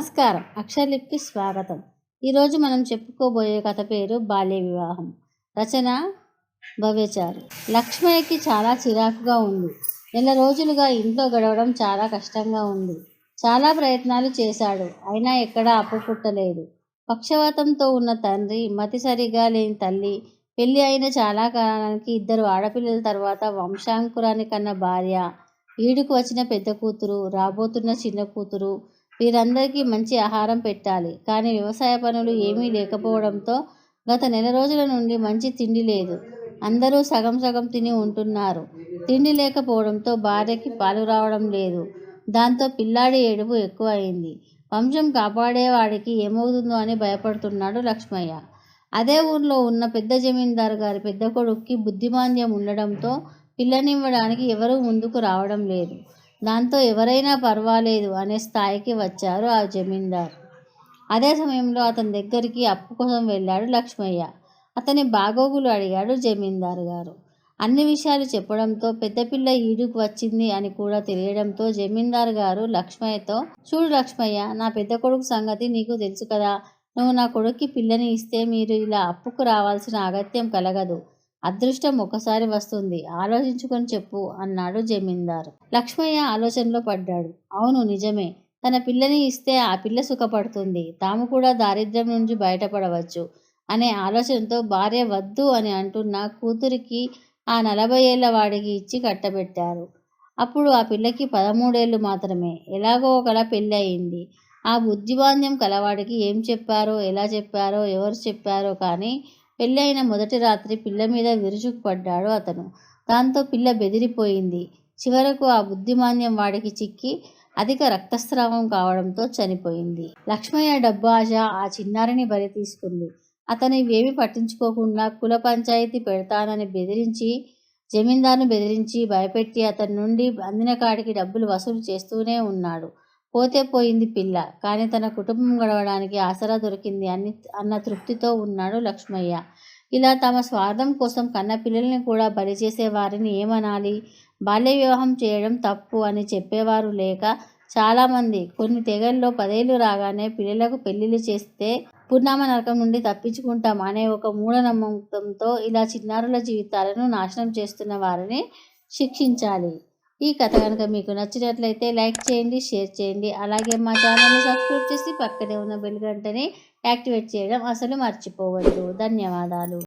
నమస్కారం. అక్షరలిపికి స్వాగతం. ఈరోజు మనం చెప్పుకోబోయే కథ పేరు బాల్య వివాహం. రచన భవ్యచారు. లక్ష్మయ్యకి చాలా చిరాకుగా ఉంది. నెల రోజులుగా ఇంట్లో గడవడం చాలా కష్టంగా ఉంది. చాలా ప్రయత్నాలు చేశాడు, అయినా ఎక్కడా అప్పు పుట్టలేదు. పక్షవాతంతో ఉన్న తండ్రి, మతి సరిగా లేని తల్లి, పెళ్లి అయిన చాలా కాలానికి 2 ఆడపిల్లల తర్వాత వంశాంకురాన్ని కన్న భార్య, ఈడుకు వచ్చిన పెద్ద కూతురు, రాబోతున్న చిన్న కూతురు, వీరందరికీ మంచి ఆహారం పెట్టాలి. కానీ వ్యవసాయ పనులు ఏమీ లేకపోవడంతో గత నెల రోజుల నుండి మంచి తిండి లేదు. అందరూ సగం సగం తిని ఉంటున్నారు. తిండి లేకపోవడంతో భార్యకి పాలు రావడం లేదు. దాంతో పిల్లాడి ఏడుపు ఎక్కువ అయింది. వంశం కాపాడేవాడికి ఏమవుతుందో అని భయపడుతున్నాడు లక్ష్మయ్య. అదే ఊర్లో ఉన్న పెద్ద జమీందారు గారి పెద్ద కొడుక్కి బుద్ధిమాంద్యం ఉండడంతో పిల్లనివ్వడానికి ఎవరూ ముందుకు రావడం లేదు. దాంతో ఎవరైనా పర్వాలేదు అనే స్థాయికి వచ్చారు ఆ జమీందారు. అదే సమయంలో అతని దగ్గరికి అప్పు కోసం వెళ్ళాడు లక్ష్మయ్య. అతని బాగోగులు అడిగాడు జమీందారు గారు. అన్ని విషయాలు చెప్పడంతో పెద్దపిల్ల ఈడుకు వచ్చింది అని కూడా తెలియడంతో జమీందారు గారు లక్ష్మయ్యతో, చూడు లక్ష్మయ్య, నా పెద్ద కొడుకు సంగతి నీకు తెలుసు కదా. నువ్వు నా కొడుక్కి పిల్లని ఇస్తే మీరు ఇలా అప్పుకు రావాల్సిన అగత్యం కలగదు. అదృష్టం ఒకసారి వస్తుంది, ఆలోచించుకొని చెప్పు అన్నాడు జమీందారు. లక్ష్మయ్య ఆలోచనలో పడ్డాడు. అవును, నిజమే. తన పిల్లని ఇస్తే ఆ పిల్ల సుఖపడుతుంది, తాము కూడా దారిద్ర్యం నుంచి బయటపడవచ్చు అనే ఆలోచనతో భార్య వద్దు అని అంటున్న కూతురికి ఆ 40 ఏళ్ల వాడికి ఇచ్చి కట్టబెట్టారు. అప్పుడు ఆ పిల్లకి 13 ఏళ్ళు మాత్రమే. ఎలాగో ఒకలా పెళ్ళి అయింది. ఆ బుద్ధిమాంద్యం కలవాడికి ఏం చెప్పారో, ఎలా చెప్పారో, ఎవరు చెప్పారో కానీ పెళ్ళి అయిన మొదటి రాత్రి పిల్ల మీద విరుచుకుపడ్డాడు అతను. దాంతో పిల్ల బెదిరిపోయింది. చివరకు ఆ బుద్ధిమాంద్యం వాడికి చిక్కి అధిక రక్తస్రావం కావడంతో చనిపోయింది. లక్ష్మయ్య డబ్బు ఆశ ఆ చిన్నారిని బలి తీసుకుంది. అతను ఇవేమీ పట్టించుకోకుండా కుల పంచాయతీ పెడతానని జమీందారును బెదిరించి భయపెట్టి అతని నుండి అందిన కాడికి డబ్బులు వసూలు చేస్తూనే ఉన్నాడు. పోతే పోయింది పిల్ల, కానీ తన కుటుంబం గడవడానికి ఆసరా దొరికింది అన్న తృప్తితో ఉన్నాడు లక్ష్మయ్య. ఇలా తమ స్వార్థం కోసం కన్న పిల్లల్ని కూడా బలి చేసే వారిని ఏమనాలి? బాల్య వివాహం చేయడం తప్పు అని చెప్పేవారు లేక చాలామంది కొన్ని తెగల్లో 10 ఏళ్ళు రాగానే పిల్లలకు పెళ్లిళ్ళు చేస్తే పున్నామ నరకం నుండి తప్పించుకుంటాం అనే ఒక మూఢనమ్మకంతో ఇలా చిన్నారుల జీవితాలను నాశనం చేస్తున్న వారిని శిక్షించాలి. ఈ కథ కనుక మీకు నచ్చినట్లయితే లైక్ చేయండి, షేర్ చేయండి. అలాగే మా ఛానల్ని సబ్స్క్రైబ్ చేసి పక్కనే ఉన్న బెల్ గంటని యాక్టివేట్ చేయడం అసలు మర్చిపోవద్దు. ధన్యవాదాలు.